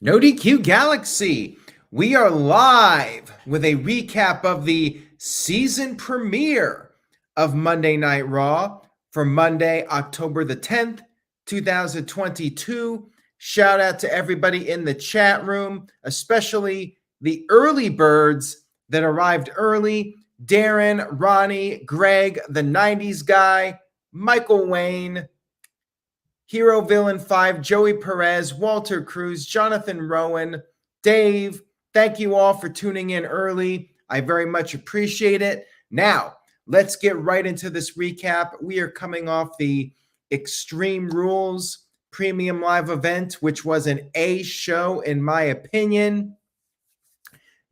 No DQ Galaxy. We are live with a recap of the season premiere of Monday Night Raw for Monday, October the 10th, 2022. Shout out to everybody in the chat room, especially the early birds that arrived early. Darren, Ronnie, Greg, the 90s guy, Michael Wayne, Hero Villain 5, Joey Perez, Walter Cruz, Jonathan Rowan, Dave. Thank you all for tuning in early. I very much appreciate it. Now, let's get right into this recap. We are coming off the Extreme Rules Premium Live event, which was an A show, in my opinion.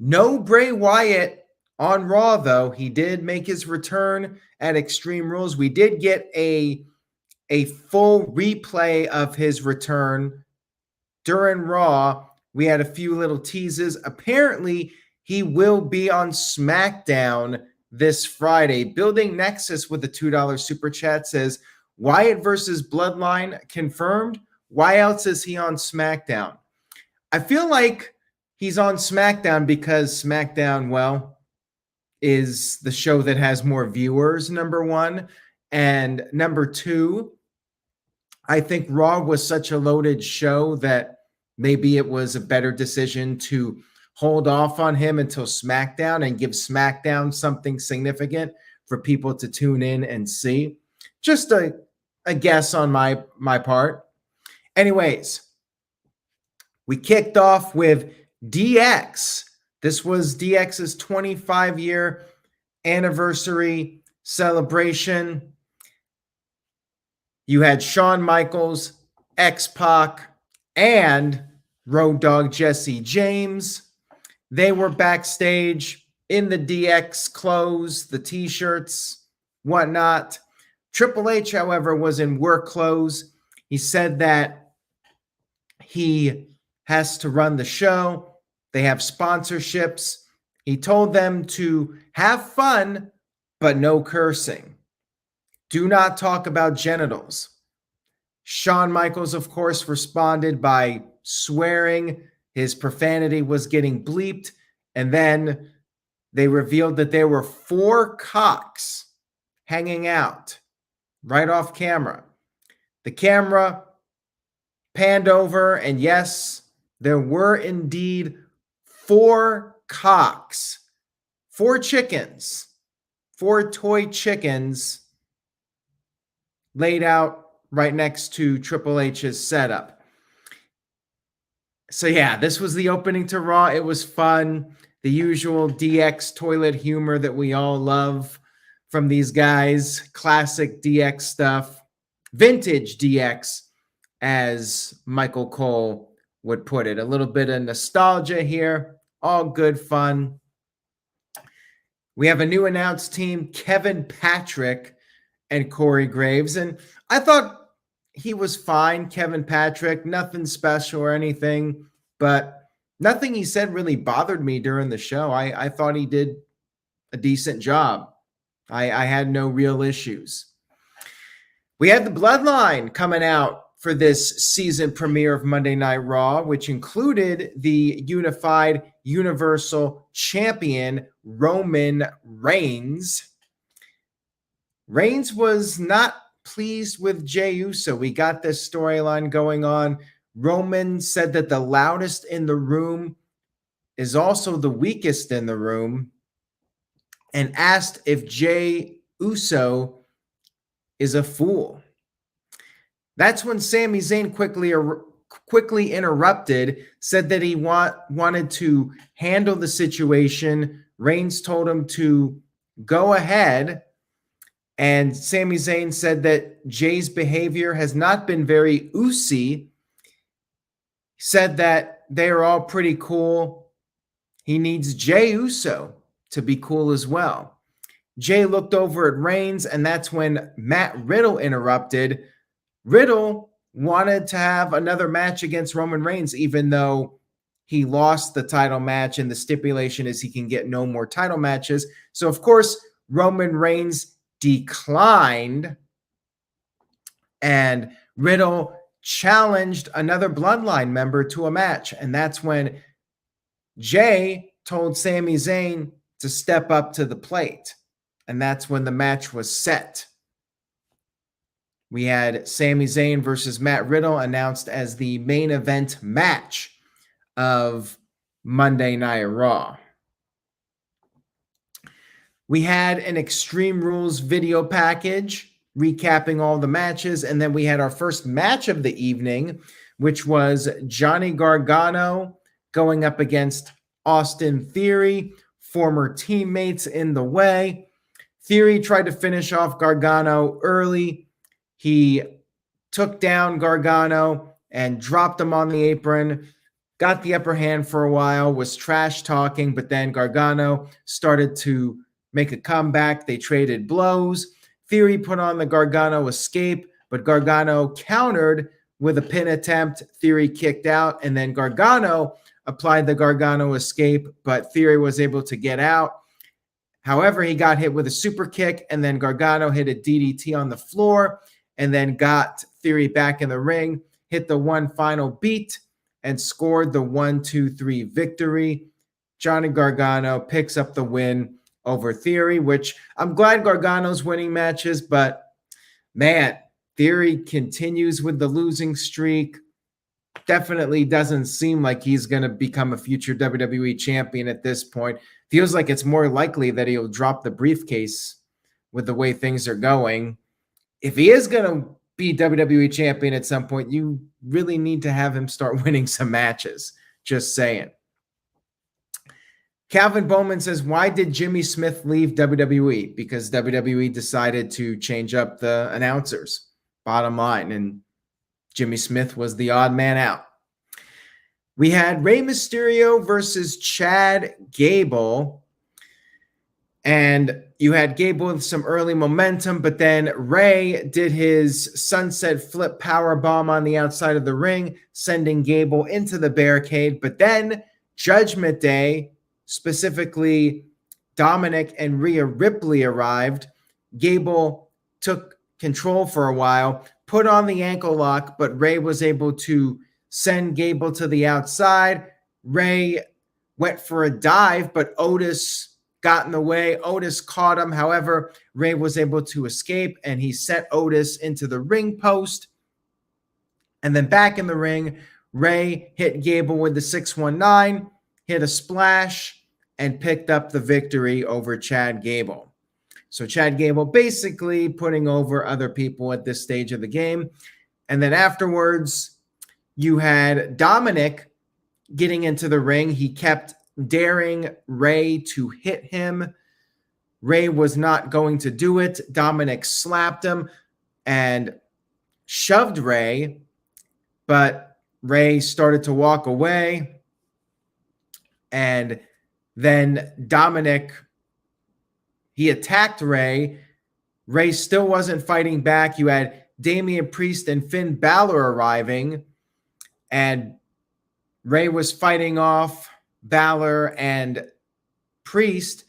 No Bray Wyatt on Raw, though. He did make his return at Extreme Rules. We did get a full replay of his return during Raw. We had a few little teases. Apparently, he will be on SmackDown this Friday. Building Nexus with a $2 super chat says, Wyatt versus Bloodline confirmed. Why else is he on SmackDown? I feel like he's on SmackDown because SmackDown, well, is the show that has more viewers, number one. And number two, I think Raw was such a loaded show that maybe it was a better decision to hold off on him until SmackDown and give SmackDown something significant for people to tune in and see. Just a guess on my part. Anyways, we kicked off with DX. This was DX's 25-year anniversary celebration. You had Shawn Michaels, X-Pac, and Road Dogg Jesse James. They were backstage in the DX clothes, the t-shirts, whatnot. Triple H, however, was in work clothes. He said that he has to run the show. They have sponsorships. He told them to have fun, but no cursing. Do not talk about genitals. Shawn Michaels, of course, responded by swearing. His profanity was getting bleeped. And then they revealed that there were 4 cocks hanging out right off camera. The camera panned over, and yes, there were indeed 4 cocks, 4 chickens, 4 toy chickens laid out right next to Triple H's setup. So yeah, this was the opening to Raw. It was fun. The usual DX toilet humor that we all love from these guys. Classic DX stuff. Vintage DX, as Michael Cole would put it. A little bit of nostalgia here. All good fun. We have a new announced team, Kevin Patrick and Corey Graves. And I thought he was fine, Kevin Patrick. Nothing special or anything, but nothing he said really bothered me during the show. I thought he did a decent job. I had no real issues. We had the Bloodline coming out for this season premiere of Monday Night Raw, which included the unified Universal Champion, Roman Reigns. Reigns was not pleased with Jey Uso. We got this storyline going on. Roman said that the loudest in the room is also the weakest in the room, and asked if Jey Uso is a fool. That's when Sami Zayn quickly interrupted, said that he wanted to handle the situation. Reigns told him to go ahead. And Sami Zayn said that Jay's behavior has not been very Usy. Said that they are all pretty cool. He needs Jey Uso to be cool as well. Jay looked over at Reigns, and that's when Matt Riddle interrupted. Riddle wanted to have another match against Roman Reigns, even though he lost the title match, and the stipulation is he can get no more title matches. So, of course, Roman Reigns declined, and Riddle challenged another Bloodline member to a match. And that's when Jay told Sami Zayn to step up to the plate. And that's when the match was set. We had Sami Zayn versus Matt Riddle announced as the main event match of Monday Night Raw. We had an Extreme Rules video package recapping all the matches, and then we had our first match of the evening, which was Johnny Gargano going up against Austin Theory, former teammates in the way. Theory tried to finish off Gargano early. He took down Gargano and dropped him on the apron, got the upper hand for a while, was trash talking, but then Gargano started to make a comeback. They traded blows. Theory put on the Gargano escape, but Gargano countered with a pin attempt. Theory kicked out, and then Gargano applied the Gargano escape, but Theory was able to get out. However, he got hit with a super kick, and then Gargano hit a DDT on the floor, and then got Theory back in the ring, hit the one final beat, and scored the 1-2-3 victory. Johnny Gargano picks up the win over Theory, which I'm glad Gargano's winning matches, but man, Theory continues with the losing streak. Definitely doesn't seem like he's going to become a future WWE champion at this point. Feels like it's more likely that he'll drop the briefcase with the way things are going. If he is going to be WWE champion at some point, you really need to have him start winning some matches. Just saying. Calvin Bowman says, why did Jimmy Smith leave WWE? Because WWE decided to change up the announcers, bottom line, and Jimmy Smith was the odd man out. We had Rey Mysterio versus Chad Gable, and you had Gable with some early momentum, but then Rey did his sunset flip power bomb on the outside of the ring, sending Gable into the barricade, but then Judgment Day, specifically Dominic and Rhea Ripley, arrived. Gable took control for a while, put on the ankle lock, but Rey was able to send Gable to the outside. Rey went for a dive, but Otis got in the way. Otis caught him. However, Rey was able to escape, and he sent Otis into the ring post. And then back in the ring, Rey hit Gable with the 619, hit a splash, and picked up the victory over Chad Gable. So Chad Gable basically putting over other people at this stage of the game. And then afterwards, you had Dominic getting into the ring. He kept daring Rey to hit him. Rey was not going to do it. Dominic slapped him and shoved Rey, but Rey started to walk away. And then Dominic, he attacked Rey. Rey still wasn't fighting back. You had Damian Priest and Finn Balor arriving, and Rey was fighting off Balor and Priest.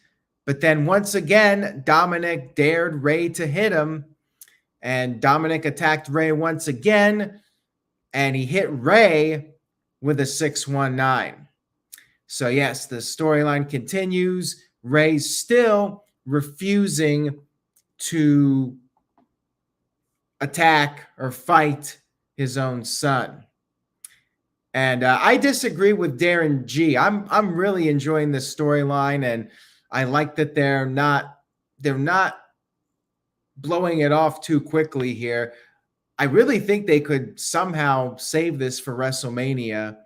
But then once again, Dominic dared Rey to hit him, and Dominic attacked Rey once again, and he hit Rey with a 619. So yes, the storyline continues. Rey's still refusing to attack or fight his own son. And I disagree with Darren G. I'm really enjoying this storyline, and I like that they're not blowing it off too quickly here. I really think they could somehow save this for WrestleMania,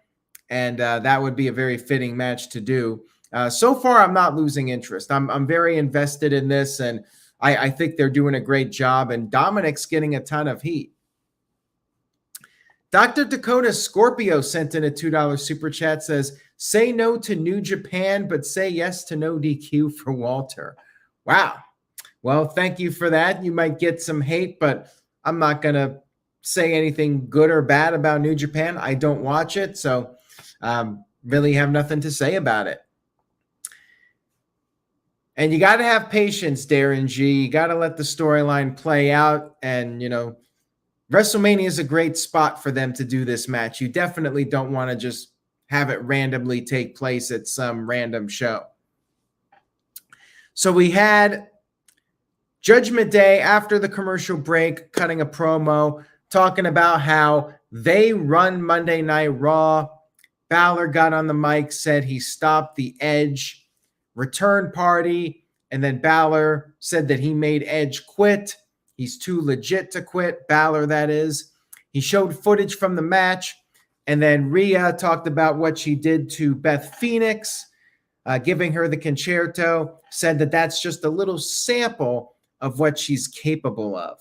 and that would be a very fitting match to do. So far, I'm not losing interest. I'm very invested in this, and I think they're doing a great job, and Dominic's getting a ton of heat. Dr. Dakota Scorpio sent in a $2 super chat, says, say no to New Japan, but say yes to no DQ for Walter. Wow. Well, thank you for that. You might get some hate, but I'm not going to say anything good or bad about New Japan. I don't watch it, so really have nothing to say about it. And you got to have patience, Darren G. You got to let the storyline play out and, WrestleMania is a great spot for them to do this match. You definitely don't want to just have it randomly take place at some random show. So we had Judgment Day after the commercial break, cutting a promo, talking about how they run Monday Night Raw. Balor got on the mic, said he stopped the Edge return party, and then Balor said that he made Edge quit. He's too legit to quit, Balor that is. He showed footage from the match, and then Rhea talked about what she did to Beth Phoenix, giving her the concerto, said that that's just a little sample of what she's capable of.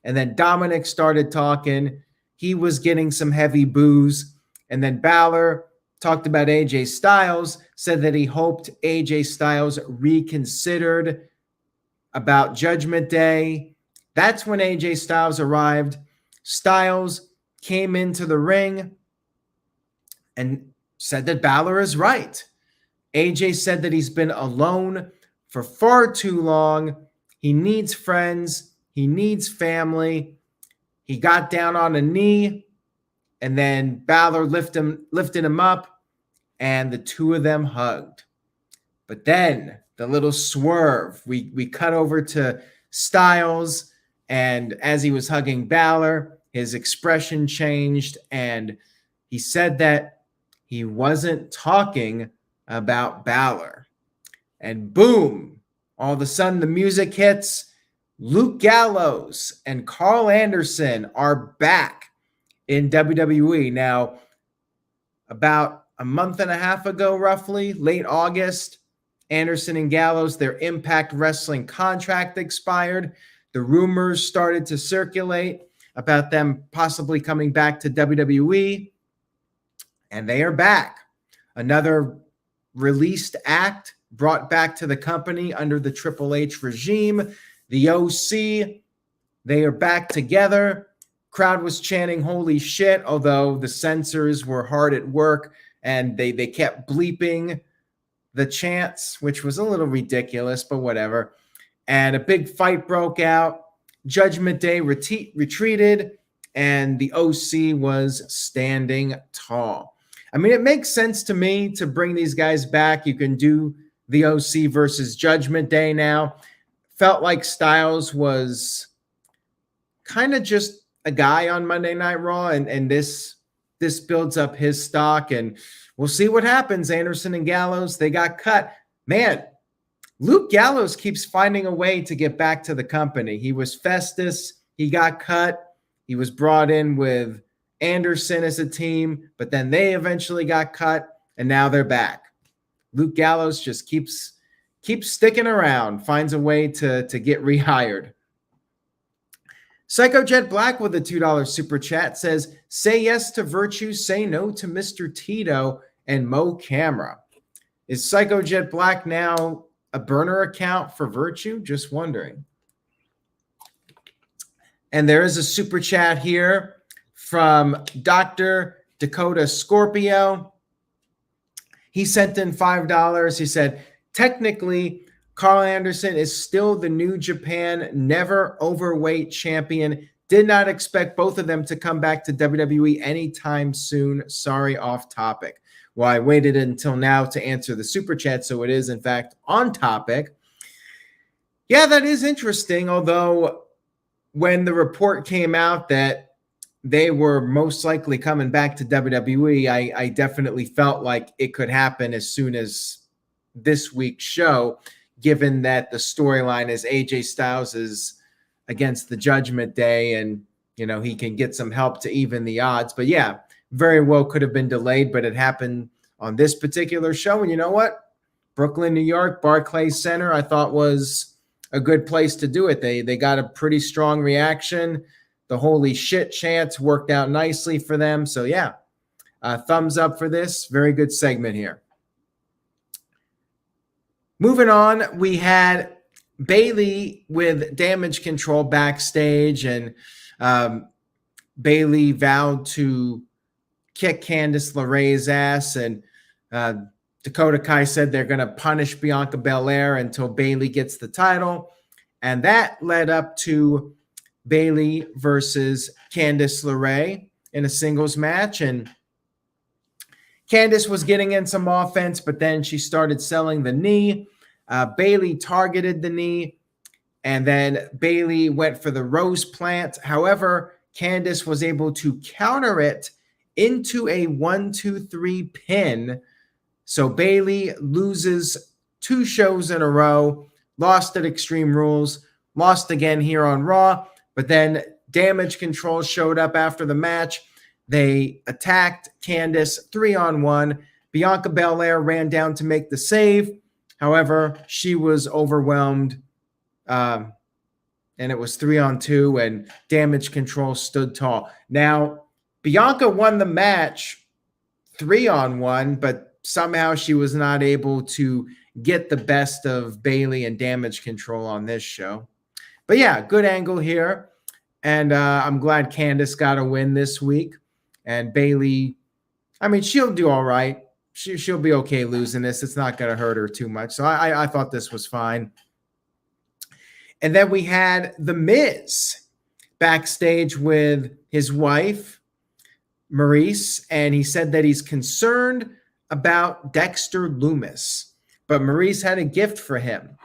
And then Dominic started talking. He was getting some heavy boos. And then Balor talked about AJ Styles, said that he hoped AJ Styles reconsidered about Judgment Day. That's when AJ Styles arrived. Styles came into the ring and said that Balor is right. AJ said that he's been alone for far too long. He needs friends. He needs family. He got down on a knee, and then Balor lifted him up, and the two of them hugged. But then the little swerve, we cut over to Styles, and as he was hugging Balor, his expression changed, and he said that he wasn't talking about Balor. And boom, all of a sudden the music hits. Luke Gallows and Karl Anderson are back in WWE. Now, about a month and a half ago, roughly, late August, Anderson and Gallows, their Impact Wrestling contract expired. The rumors started to circulate about them possibly coming back to WWE, and they are back. Another released act brought back to the company under the Triple H regime. The OC, they are back together. Crowd was chanting holy shit, although the censors were hard at work and they kept bleeping the chants, which was a little ridiculous, but whatever. And a big fight broke out. Judgment Day retreated, and the OC was standing tall. I mean, it makes sense to me to bring these guys back. You can do the OC versus Judgment Day now. Felt like Styles was kind of just a guy on Monday Night Raw, and this builds up his stock, and we'll see what happens. Anderson and Gallows, they got cut. Man, Luke Gallows keeps finding a way to get back to the company. He was Festus. He got cut. He was brought in with Anderson as a team, but then they eventually got cut, and now they're back. Luke Gallows just keeps sticking around, finds a way to get rehired. Psycho Jet Black with a $2 super chat says, say yes to Virtue, say no to Mr. Tito and Mo Camera. Is Psycho Jet Black now a burner account for Virtue? Just wondering. And there is a super chat here from Dr. Dakota Scorpio. He sent in $5. He said, technically, Karl Anderson is still the New Japan never overweight champion. Did not expect both of them to come back to WWE anytime soon. Sorry, off topic. Well, I waited until now to answer the super chat, so it is, in fact, on topic. Yeah, that is interesting, although when the report came out that they were most likely coming back to WWE, I definitely felt like it could happen as soon as this week's show, given that the storyline is AJ Styles is against the Judgment Day, and he can get some help to even the odds. But yeah, very well could have been delayed, but it happened on this particular show. And you know what? Brooklyn, New York, Barclays Center, I thought was a good place to do it. They got a pretty strong reaction. The holy shit chants worked out nicely for them. So yeah, thumbs up for this. Very good segment here. Moving on, we had Bayley with Damage Control backstage, and Bayley vowed to kick Candice LeRae's ass, and Dakota Kai said they're going to punish Bianca Belair until Bayley gets the title, and that led up to Bayley versus Candice LeRae in a singles match. And Candice was getting in some offense, but then she started selling the knee. Bayley targeted the knee, and then Bayley went for the rose plant. However, Candice was able to counter it into a 1-2-3 pin. So Bayley loses 2 shows in a row, lost at Extreme Rules, lost again here on Raw, but then Damage Control showed up after the match. They attacked Candice 3-on-1. Bianca Belair ran down to make the save. However, she was overwhelmed, and it was 3-on-2, and Damage Control stood tall. Now, Bianca won the match 3-on-1, but somehow she was not able to get the best of Bayley and Damage Control on this show. But yeah, good angle here. And I'm glad Candice got a win this week. And Bayley, I mean, she'll do all right. She'll be okay losing this. It's not going to hurt her too much. So I thought this was fine. And then we had The Miz backstage with his wife, Maurice, and he said that he's concerned about Dexter Loomis. But Maurice had a gift for him,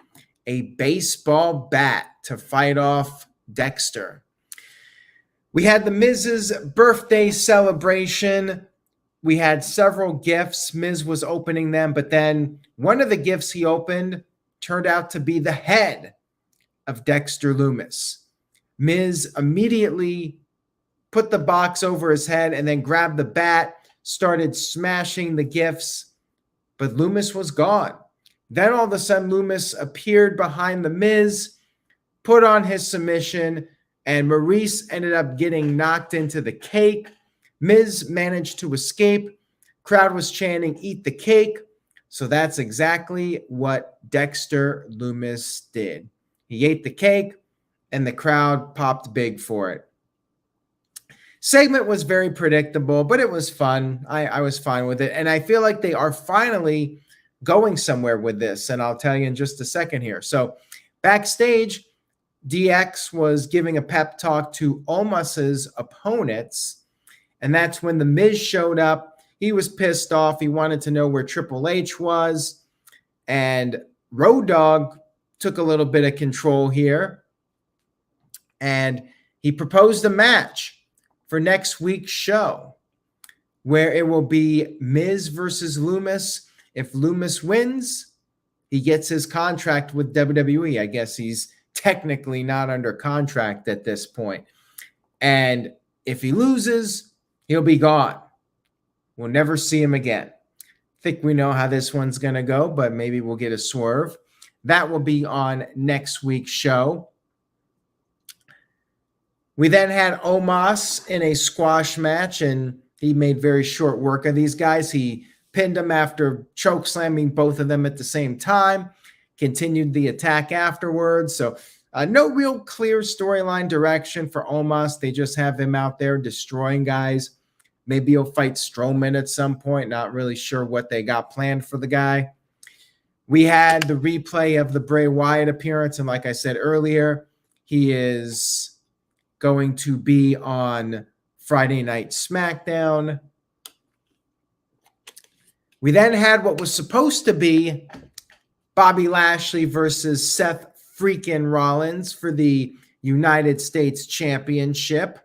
a baseball bat to fight off Dexter. We had The Miz's birthday celebration. We had several gifts. Miz was opening them, but then one of the gifts he opened turned out to be the head of Dexter Loomis. Miz immediately put the box over his head and then grabbed the bat, started smashing the gifts, but Loomis was gone. Then all of a sudden, Loomis appeared behind The Miz, put on his submission, and Maurice ended up getting knocked into the cake. Miz managed to escape. Crowd was chanting, "Eat the cake." So that's exactly what Dexter Loomis did. He ate the cake, and the crowd popped big for it. Segment was very predictable, but it was fun. I was fine with it. And I feel like they are finally going somewhere with this. And I'll tell you in just a second here. So backstage, DX was giving a pep talk to Omos's opponents. And that's when The Miz showed up. He was pissed off. He wanted to know where Triple H was. And Road Dogg took a little bit of control here. And he proposed a match for next week's show, where it will be Miz versus Loomis. If Loomis wins, he gets his contract with WWE. I guess he's technically not under contract at this point. And if he loses, he'll be gone. We'll never see him again. I think we know how this one's going to go, but maybe we'll get a swerve. That will be on next week's show. We then had Omos in a squash match, and he made very short work of these guys. He pinned them after choke slamming both of them at the same time, continued the attack afterwards. So no real clear storyline direction for Omos. They just have him out there destroying guys. Maybe he'll fight Strowman at some point. Not really sure what they got planned for the guy. We had the replay of the Bray Wyatt appearance, and like I said earlier, he is going to be on Friday Night SmackDown. We then had what was supposed to be Bobby Lashley versus Seth freaking Rollins for the United States Championship.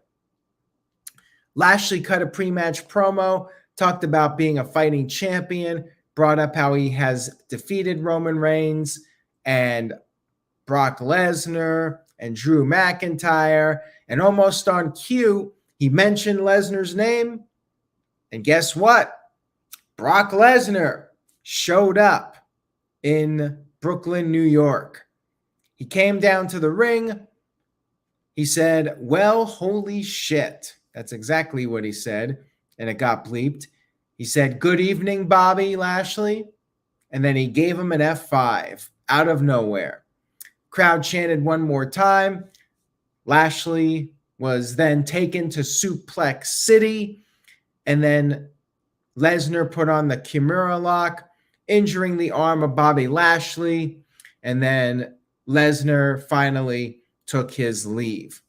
Lashley cut a pre-match promo, talked about being a fighting champion, brought up how he has defeated Roman Reigns and Brock Lesnar and Drew McIntyre, and almost on cue, he mentioned Lesnar's name, and guess what? Brock Lesnar showed up in Brooklyn, New York. He came down to the ring. He said, "Well, holy shit." That's exactly what he said, and it got bleeped. He said, "Good evening, Bobby Lashley," and then he gave him an F5 out of nowhere. Crowd chanted one more time. Lashley was then taken to Suplex City, and then Lesnar put on the Kimura lock, injuring the arm of Bobby Lashley, and then Lesnar finally took his leave.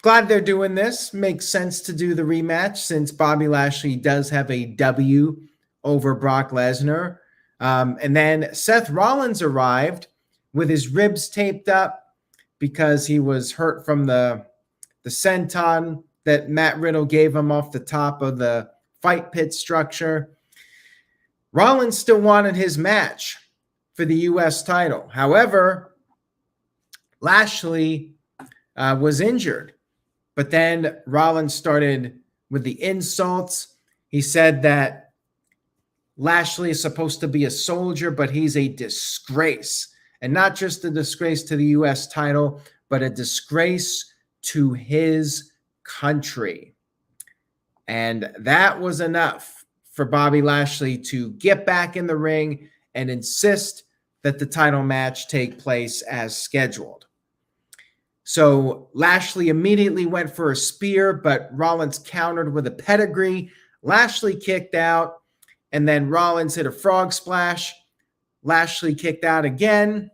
Glad they're doing this. Makes sense to do the rematch since Bobby Lashley does have a W over Brock Lesnar. And then Seth Rollins arrived with his ribs taped up because he was hurt from the senton that Matt Riddle gave him off the top of the fight pit structure. Rollins still wanted his match for the U.S. title. However, Lashley was injured. But then Rollins started with the insults. He said that Lashley is supposed to be a soldier, but he's a disgrace. And not just a disgrace to the U.S. title, but a disgrace to his country. And that was enough for Bobby Lashley to get back in the ring and insist that the title match take place as scheduled. So Lashley immediately went for a spear, but Rollins countered with a pedigree. Lashley kicked out, and then Rollins hit a frog splash. Lashley kicked out again.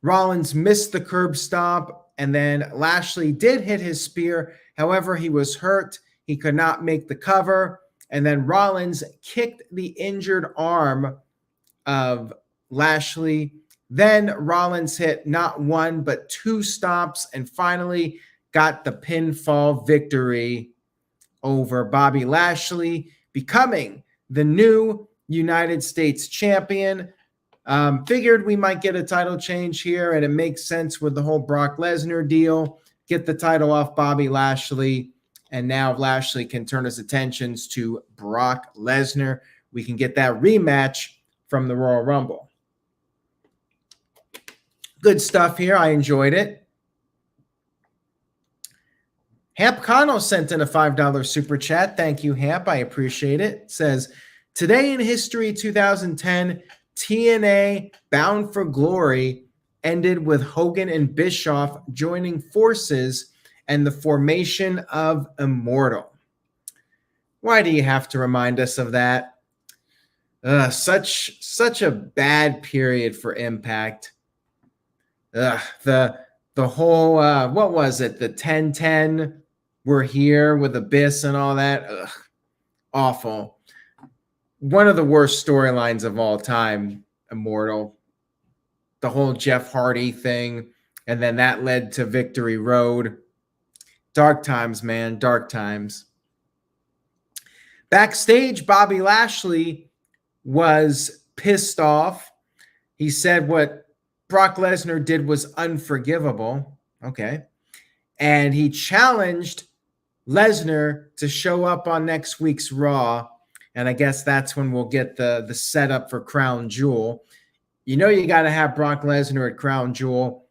Rollins missed the curb stomp, and then Lashley did hit his spear. However, he was hurt. He could not make the cover. And then Rollins kicked the injured arm of Lashley. Then Rollins hit not one, but two stomps and finally got the pinfall victory over Bobby Lashley, becoming the new United States champion. Figured we might get a title change here, and it makes sense with the whole Brock Lesnar deal. Get the title off Bobby Lashley, and now Lashley can turn his attentions to Brock Lesnar. We can get that rematch from the Royal Rumble. Good stuff here. I enjoyed it. Hamp Cano sent in a $5 super chat. Thank you, Hamp. I appreciate it. It says, today in history 2010, TNA Bound for Glory ended with Hogan and Bischoff joining forces and the formation of Immortal. Why do you have to remind us of that? Such a bad period for Impact. The whole, what was it? The 10-10 were here with Abyss and all that. Awful. One of the worst storylines of all time, Immortal. The whole Jeff Hardy thing, and then that led to Victory Road. Dark times, man, dark times. Backstage, Bobby Lashley was pissed off. He said what Brock Lesnar did was unforgivable. Okay. And he challenged Lesnar to show up on next week's Raw. And I guess that's when we'll get the setup for Crown Jewel. You know you got to have Brock Lesnar at Crown Jewel.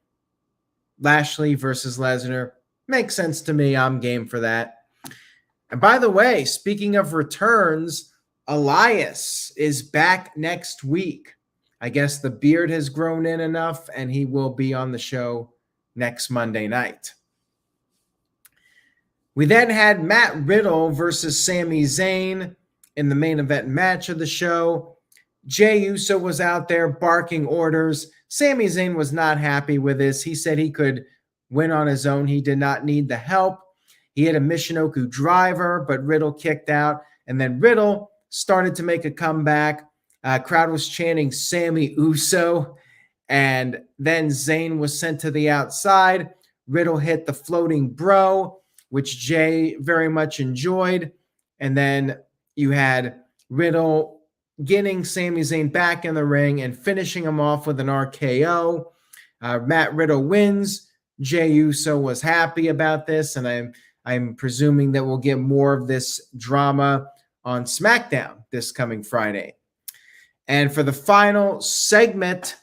Lashley versus Lesnar. Makes sense to me. I'm game for that. And by the way, speaking of returns, Elias is back next week. I guess the beard has grown in enough, and he will be on the show next Monday night. We then had Matt Riddle versus Sami Zayn in the main event match of the show. Jey Uso was out there barking orders. Sami Zayn was not happy with this. He said he could win on his own. He did not need the help. He had a Michinoku driver, but Riddle kicked out. And then Riddle started to make a comeback. Crowd was chanting Sammy Uso. And then Zayn was sent to the outside. Riddle hit the floating bro, which Jey very much enjoyed. And then you had Riddle getting Sami Zayn back in the ring and finishing him off with an RKO. Matt Riddle wins. Jey Uso was happy about this, and I'm presuming that we'll get more of this drama on SmackDown this coming Friday. And for the final segment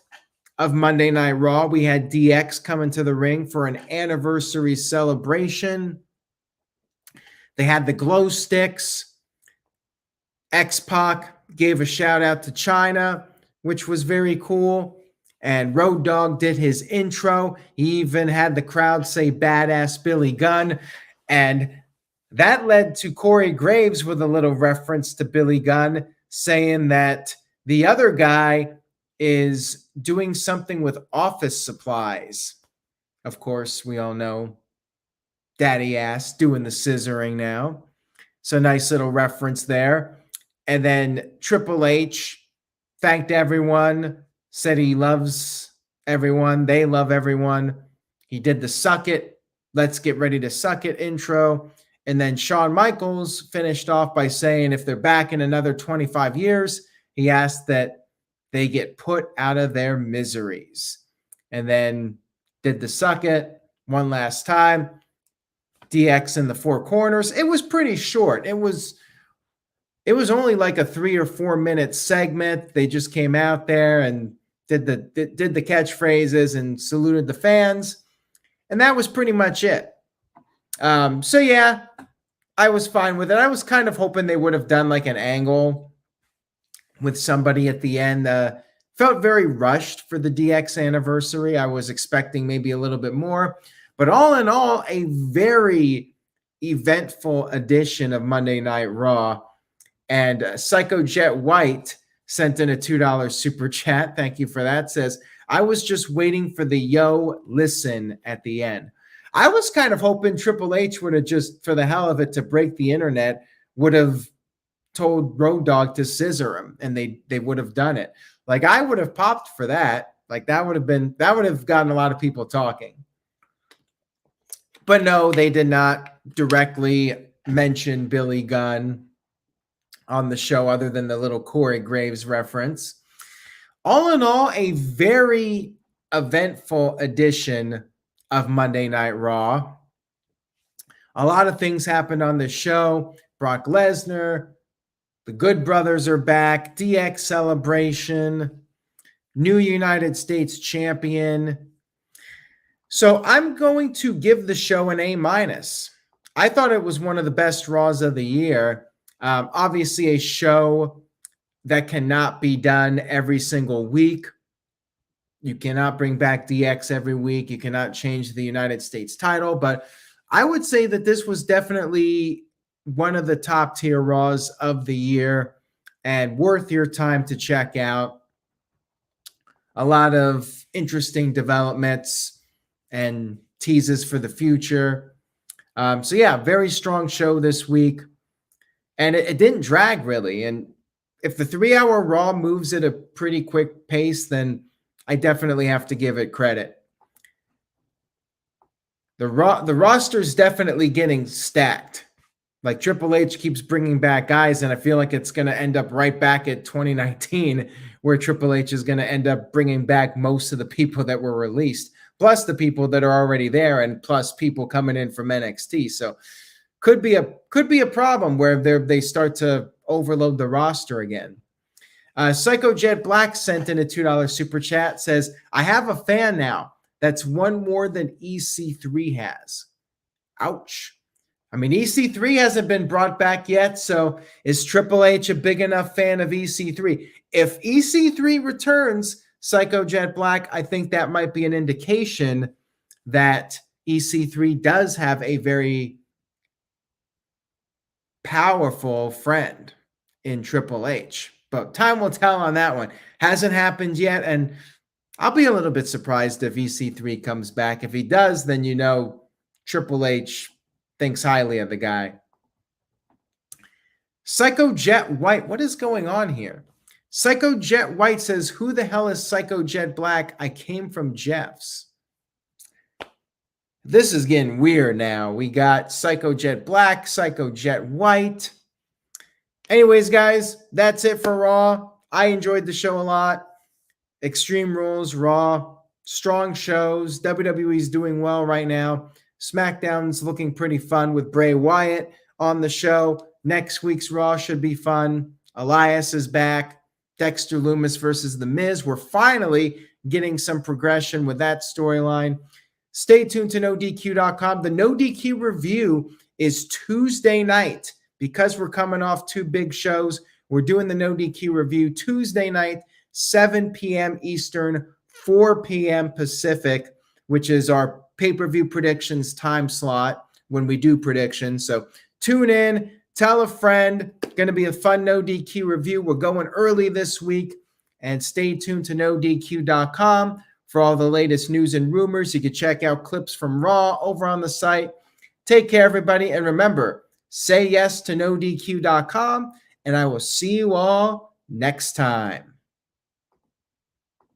of Monday Night Raw, we had DX come into the ring for an anniversary celebration. They had the glow sticks. X-Pac gave a shout out to China, which was very cool. And Road Dogg did his intro. He even had the crowd say badass Billy Gunn. And that led to Corey Graves with a little reference to Billy Gunn, saying that the other guy is doing something with office supplies. Of course, we all know Daddy Ass doing the scissoring now. So nice little reference there. And then Triple H thanked everyone, said he loves everyone. They love everyone. He did the suck it, let's get ready to suck it intro. And then Shawn Michaels finished off by saying if they're back in another 25 years, he asked that they get put out of their miseries. And then did the suck it one last time. DX in the four corners. It was pretty short. It was only like a 3 or 4 minute segment. They just came out there and did the catchphrases and saluted the fans. And that was pretty much it. So yeah, I was fine with it. I was kind of hoping they would have done like an angle with somebody at the end. Felt very rushed for the DX anniversary. I was expecting maybe a little bit more. But all in all, a very eventful edition of Monday Night Raw. And Psycho Jet White sent in a $2 super chat. Thank you for that. Says, I was just waiting for the yo listen at the end. I was kind of hoping Triple H would have just, for the hell of it, to break the internet, would have told Road Dogg to scissor him, and they would have done it. Like, I would have popped for that. Like, that would have gotten a lot of people talking. But no, they did not directly mention Billy Gunn on the show other than the little Corey Graves reference. All in all, a very eventful edition of Monday Night Raw. A lot of things happened on the show. Brock Lesnar, the Good Brothers are back, DX celebration, new United States champion. So I'm going to give the show an A-. I thought it was one of the best Raws of the year. Obviously, a show that cannot be done every single week. You cannot bring back DX every week. You cannot change the United States title. But I would say that this was definitely one of the top tier Raws of the year and worth your time to check out. A lot of interesting developments and teases for the future. So yeah, very strong show this week. And it didn't drag really. And if the 3-hour Raw moves at a pretty quick pace, then I definitely have to give it credit. The roster's definitely getting stacked. Like Triple H keeps bringing back guys, and I feel like it's going to end up right back at 2019, where Triple H is going to end up bringing back most of the people that were released, plus the people that are already there, and plus people coming in from NXT. So could be a problem where they start to overload the roster again. Psycho Jet Black sent in a $2 super chat. Says, I have a fan now. That's one more than EC3 has. Ouch. I mean, EC3 hasn't been brought back yet, so is Triple H a big enough fan of EC3? If EC3 returns, Psycho Jet Black, I think that might be an indication that EC3 does have a very powerful friend in Triple H. But time will tell on that one. Hasn't happened yet, and I'll be a little bit surprised if EC3 comes back. If he does, then you know Triple H thinks highly of the guy. Psycho Jet White, what is going on here? Psycho Jet White says, who the hell is Psycho Jet Black? I came from Jeff's. This is getting weird now. We got Psycho Jet Black, Psycho Jet White. Anyways, guys, that's it for Raw. I enjoyed the show a lot. Extreme Rules, Raw, strong shows. WWE's doing well right now. SmackDown's looking pretty fun with Bray Wyatt on the show. Next week's Raw should be fun. Elias is back. Dexter Loomis versus The Miz. We're finally getting some progression with that storyline. Stay tuned to NoDQ.com. The NoDQ review is Tuesday night. Because we're coming off 2 big shows, we're doing the NoDQ review Tuesday night, 7 p.m. Eastern, 4 p.m. Pacific, which is our pay-per-view predictions time slot when we do predictions. So tune in, tell a friend. Going to be a fun NoDQ review. We're going early this week. And stay tuned to NoDQ.com for all the latest news and rumors. You can check out clips from Raw over on the site. Take care, everybody. And remember, say yes to NoDQ.com, and I will see you all next time.